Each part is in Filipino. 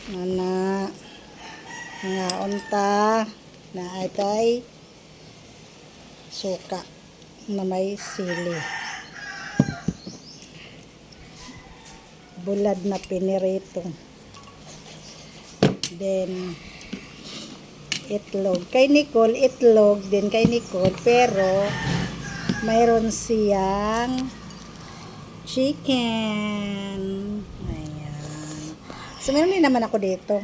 Ana nga unta na atay suka na may sili. Bulad na pinirito. Then itlog. Kay Nicole, itlog din kay Nicole, pero mayroon siyang chicken. Ayan. So, meron din naman ako dito.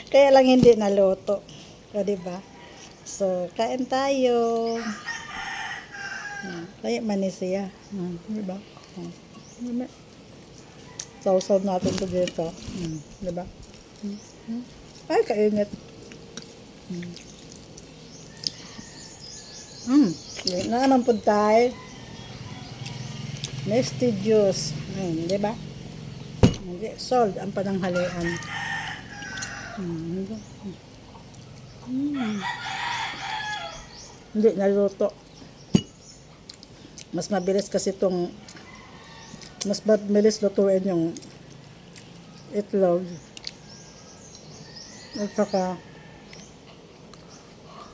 Kaya lang hindi naluto. O, diba? So, kain tayo. Kaya manis siya. Diba? Sausaw natin to dito. Diba? Ay, kainit. Na naman po tayo. Nesty juice. Diba? Salt ang pananghalian. Hindi naluto. Mas mabilis kasi itong mas mabilis lutuin yung itlog at saka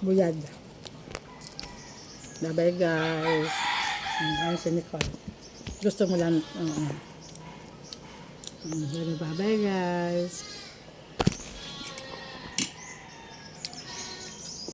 buyad. Bye guys. Ayun si Nicole. Gusto mo lang bye guys.